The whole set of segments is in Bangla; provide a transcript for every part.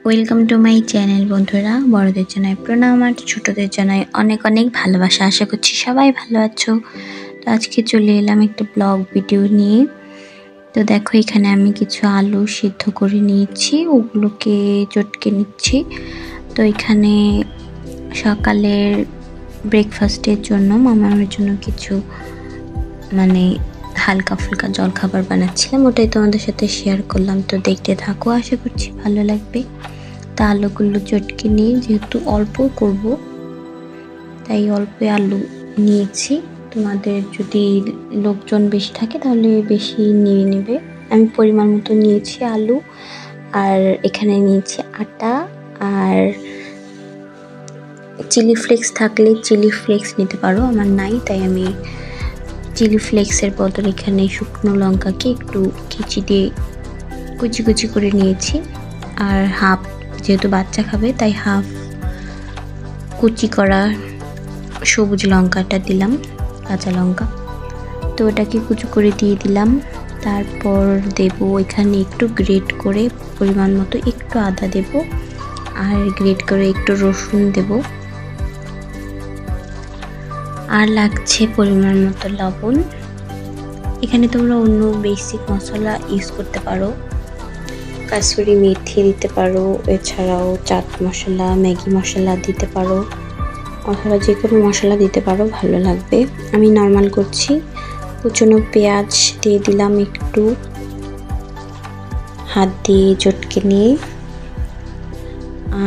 Welcome to my channel. বন্ধুরা, বড়দের জানাই প্রণাম আর ছোটদের জানাই অনেক অনেক ভালোবাসা। আশা করছি সবাই ভালো আছো। তো আজকে চলে এলাম একটা ব্লগ ভিডিও নিয়ে। তো দেখো, এখানে আমি কিছু আলু সিদ্ধ করে নিয়েছি, ওগুলোকে চটকে নিচ্ছি। তো এখানে সকালের ব্রেকফাস্টের জন্য মামার জন্য কিছু হালকা ফুলকা জলখাবার বানাচ্ছিলাম, ওটাই তোমাদের সাথে শেয়ার করলাম। তো দেখতে থাকো, আশা করছি ভালো লাগবে। তা আলুগুলো চটকে নিয়ে, যেহেতু অল্প করব তাই অল্প আলু নিয়েছি। তোমাদের যদি লোকজন বেশি থাকে তাহলে বেশি নিয়ে নেবে। আমি পরিমাণ মতো নিয়েছি আলু, আর এখানে নিয়েছি আটা, আর চিলি ফ্লেক্স থাকলে চিলি ফ্লেক্স নিতে পারো, আমার নাই তাই আমি চিলি ফ্লেক্সের বদলে এখানে শুকনো লঙ্কাকে একটু কুচি কুচি করে নিয়েছি। আর হাফ, যেহেতু বাচ্চা খাবে তাই হাফ কুচি করা সবুজ লঙ্কাটা দিলাম, কাঁচা লঙ্কা। তো ওটাকে কুচি করে দিয়ে দিলাম। তারপর দেব এখানে একটু গ্রেট করে পরিমাণ মতো একটু আদা দেব, আর গ্রেট করে একটু রসুন দেব, আর লাগছে পরিমাণ মতো লবণ। এখানে তোমরা অন্য বেসিক মশলা ইউজ করতে পারো, কাসুরি মেথি দিতে পারো, এছাড়াও চাট মশলা, ম্যাগি মশলা দিতে পারো, অথবা যে কোনো মশলা দিতে পারো, ভালো লাগবে। আমি নর্মাল করছি। কুচনো পেঁয়াজ দিয়ে দিলাম একটু, হাত দিয়ে চটকে নিয়ে,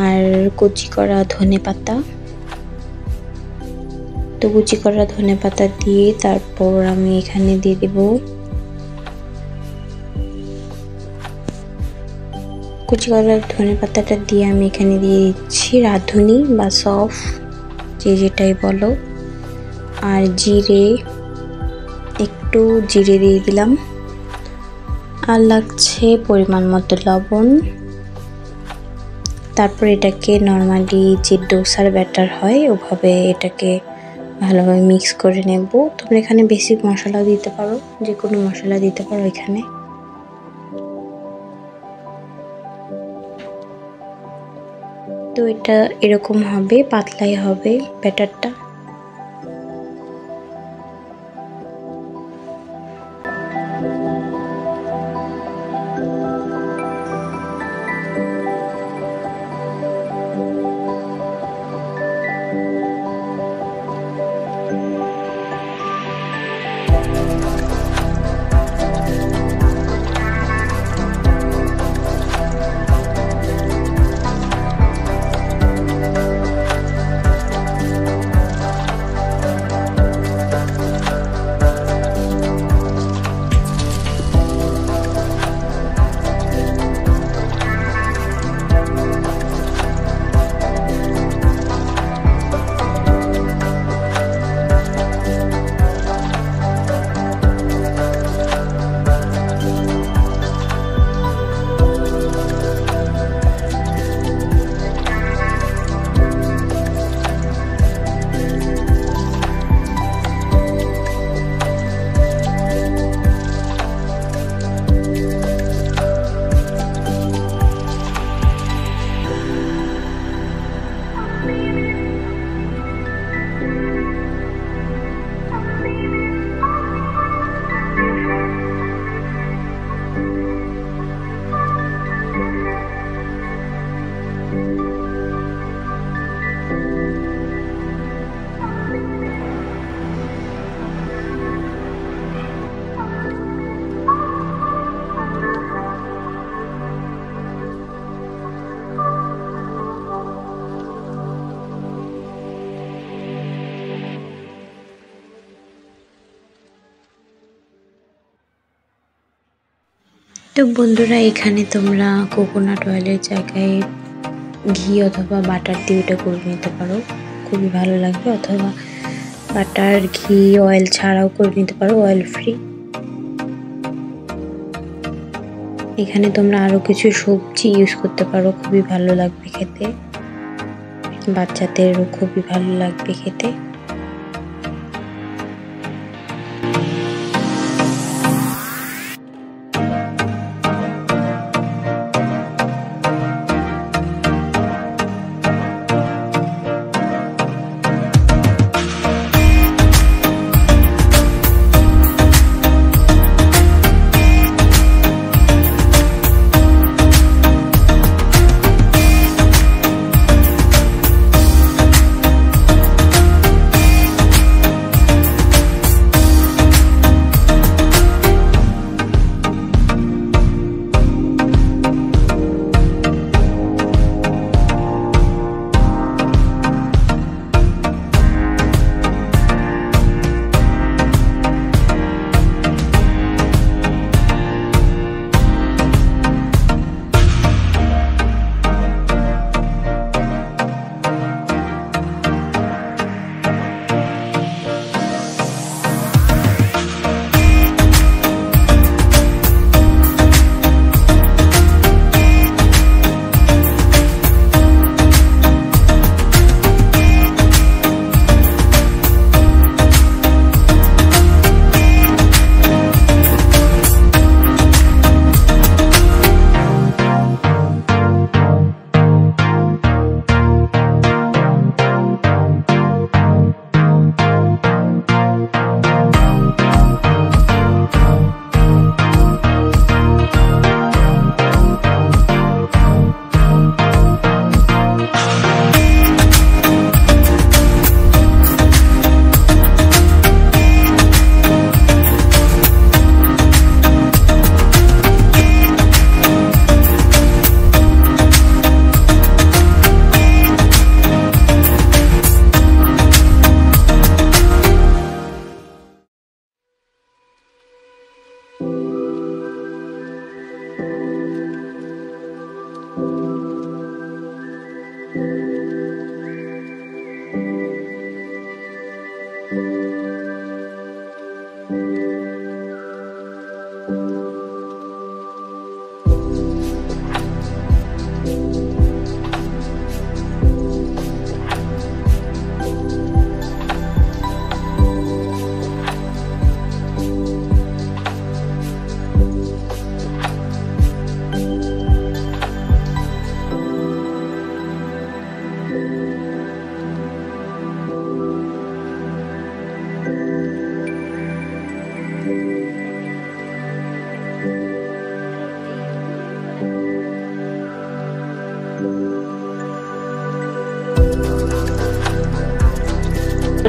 আর কুচি করা ধনেপাতা। তো কুচি করা ধনেপাতা দিয়ে তারপর আমি এখানে দিয়ে দেব কুচি করা ধনেপাতাটা দিয়ে আমি এখানে দিয়ে দিচ্ছি রাঁধুনি বা সফ, যে যেটাই বলো, আর একটু জিরে দিয়ে দিলাম, আর লাগছে পরিমাণ মতো লবণ। তারপর এটাকে নর্মালি যে ডোসার ব্যাটার হয় ওভাবে এটাকে ভালোভাবে মিক্স করে নেব। তোমরা এখানে বেসিক মশলা দিতে পারো, যে কোনো মশলা দিতে পারো এখানে। তো এটা এরকম হবে, পাতলাই হবে ব্যাটারটা। তো বন্ধুরা, এখানে তোমরা কোকোনাট অয়েলের জায়গায় ঘি অথবা বাটার দিয়ে এটা করে নিতে পারো, খুবই ভালো লাগবে। অথবা বাটার, ঘি, অয়েল ছাড়াও করে নিতে পারো, অয়েল ফ্রি। এখানে তোমরা আরও কিছু সবজি ইউজ করতে পারো, খুবই ভালো লাগবে খেতে, বাচ্চাদেরও খুবই ভালো লাগবে খেতে।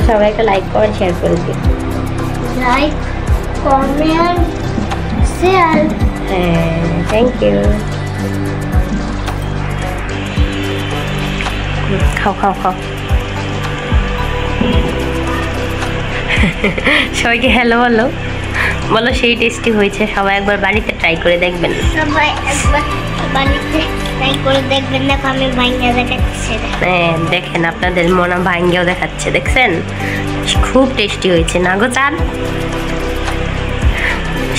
সবাই একটা লাইক কমেন্ট শেয়ার করে দিন। Like comment share. হ্যাঁ, থ্যাংক ইউ। খাও খাও খাও। সবাইকে হ্যালো বলো, বলো সেই টেস্টি হয়েছে। সবাই একবার বাড়িতে ট্রাই করে দেখবেন। সবাই একবার বাড়িতে ট্রাই করে দেখবেন। না আমি ভাঙিয়ে দেখাচ্ছি। হ্যাঁ দেখেন, আপনাদের মনে ভাঙ্গেও দেখাচ্ছে, দেখছেন? খুব টেস্টি হয়েছে না গো চাঁদ?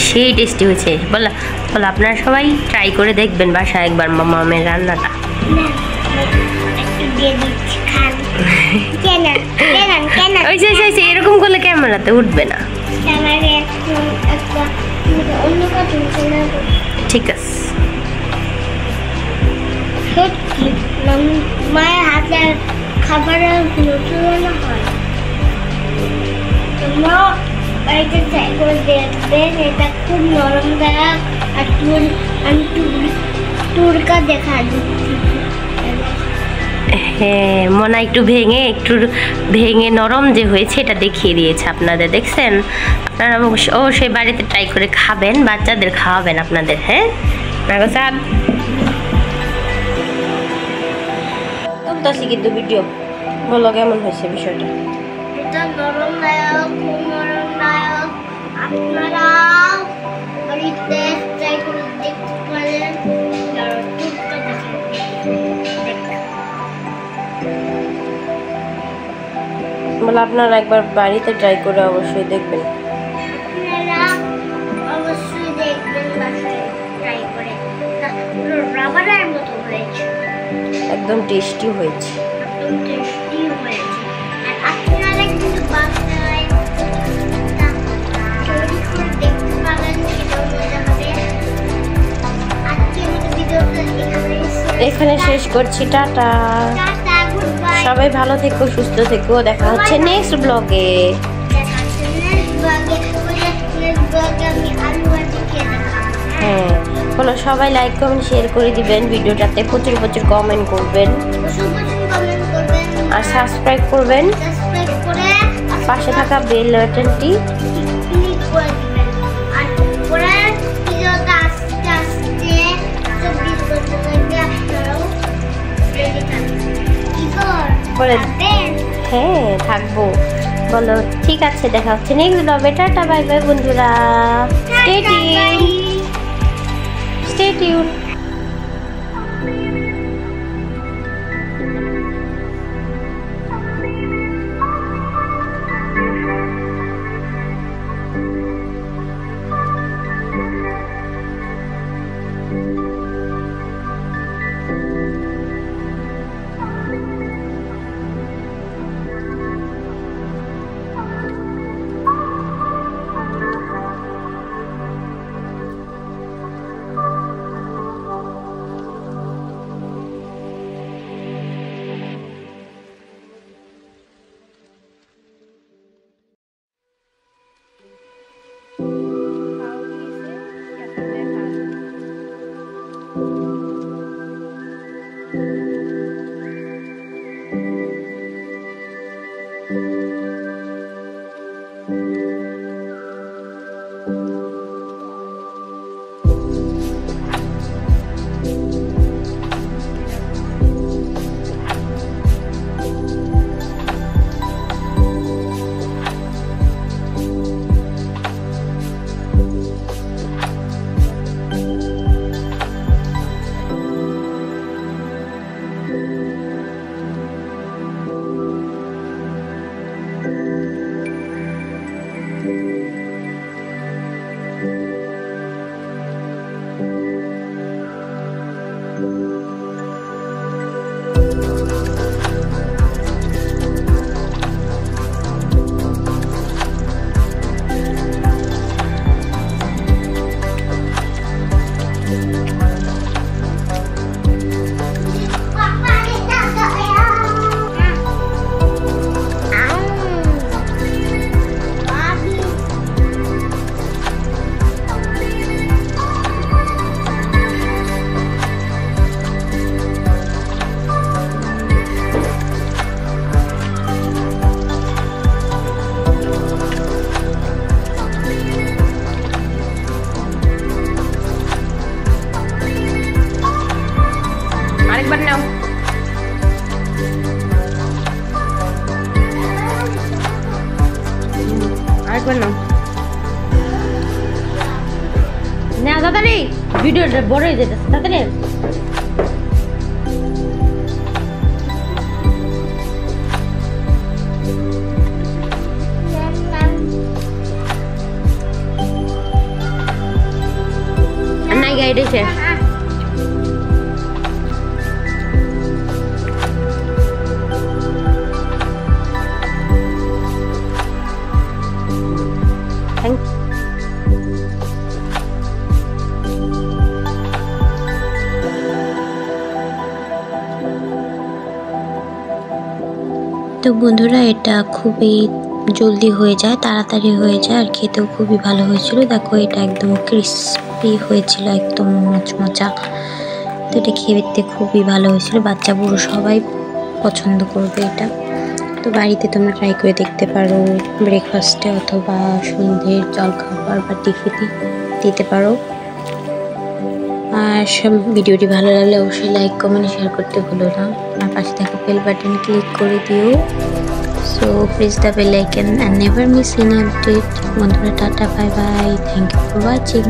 সেই টেস্টি হয়েছে। বলো বলো, আপনারা সবাই ট্রাই করে দেখবেন বাসায় একবার মামামের রান্নাটা। এরকম করলে ক্যামেরাতে উঠবে না। ঠিক আছে। মায়ের হাতের খাবারের তুলনা হয়। তোমরা বাড়িতে ট্রাই করে দেখবেন। এটা খুব নরমদায়ক। আর তুরকা দেখা দিচ্ছি। হ্যাঁ, মনে একটু ভেঙে নরম যে হয়েছে এটা দেখিয়ে দিয়েছে আপনাদের, দেখছেন? আপনারা অবশ্যই বাড়িতে ট্রাই করে খাবেন, বাচ্চাদের খাওয়াবেন আপনাদের। হ্যাঁ নাগো চাঁদ তুলতেছি কিন্তু ভিডিও। বলো কেমন হয়েছে বিষয়টা? এটা নরমদায়ক, খুব নরমদায়ক। আপনারা বাড়িতে ট্রাই করে দেখতে পারেন। বলে আপনারা একবার বাড়িতে ট্রাই করে অবশ্যই দেখবেন। আপনারা অবশ্যই দেখবেন, বাসায় ট্রাই করে। পুরো রাবারের মতো হয়েছে, একদম টেস্টি হয়েছে। একদম টেস্টি হয়েছে। আর আপনারা কিন্তু বাসায় তৈরি করে দেখতে পাবেন, সেটাও মজা হবে। আজকে আমাদের ভিডিওটা এখানে শেষ করছি। টাটা, সবাই ভালো থেকো, সুস্থ থেকো। দেখা হচ্ছে নেক্সট ব্লগে। হ্যাঁ বলো, সবাই লাইক কমেন্ট শেয়ার করে দিবেন ভিডিওটাতে। প্রচুর প্রচুর কমেন্ট করবেন আর সাবস্ক্রাইব করবেন। পাশে থাকা বেল বাটনটি ক্লিক করে দিবেন। আর পরের ভিডিওটা আস্তে আস্তে 24 ঘন্টা লাগে আপনারাও রেডি থাকবেন। হ্যাঁ থাকবো। বলো ঠিক আছে, দেখা হচ্ছে নেক্সট ব্লগে। টাটা বাই বাই বন্ধুরা। Stay tune. আরেকবার নাও। আরেকবার নাও। না তাড়াতাড়ি, ভিডিওটা বড় হয়ে যেতেছে, তাড়াতাড়ি। নাই গাইড এসে তো বন্ধুরা এটা খুবই জলদি হয়ে যায়, তাড়াতাড়ি হয়ে যায়, আর খেতেও খুবই ভালো হয়েছিল। দেখো এটা একদম ক্রিস্পি হয়েছিল, একদম মচমচা। তো এটা খেতে খুবই ভালো হয়েছিল, বাচ্চা বুড়ো সবাই পছন্দ করবে এটা। তো বাড়িতে তোমরা ট্রাই করে দেখতে পারো, ব্রেকফাস্টে অথবা সন্ধ্যের জলখাবার বা টিফিনে দিতে পারো। আর সব ভিডিওটি ভালো লাগলে অবশ্যই লাইক কমেন্ট শেয়ার করতে ভুলো না, আর পাশে থাকা বেল বাটন ক্লিক করে দিও। So press the bell icon and never miss any update. বন্ধুরা tata, bye bye, thank you for watching.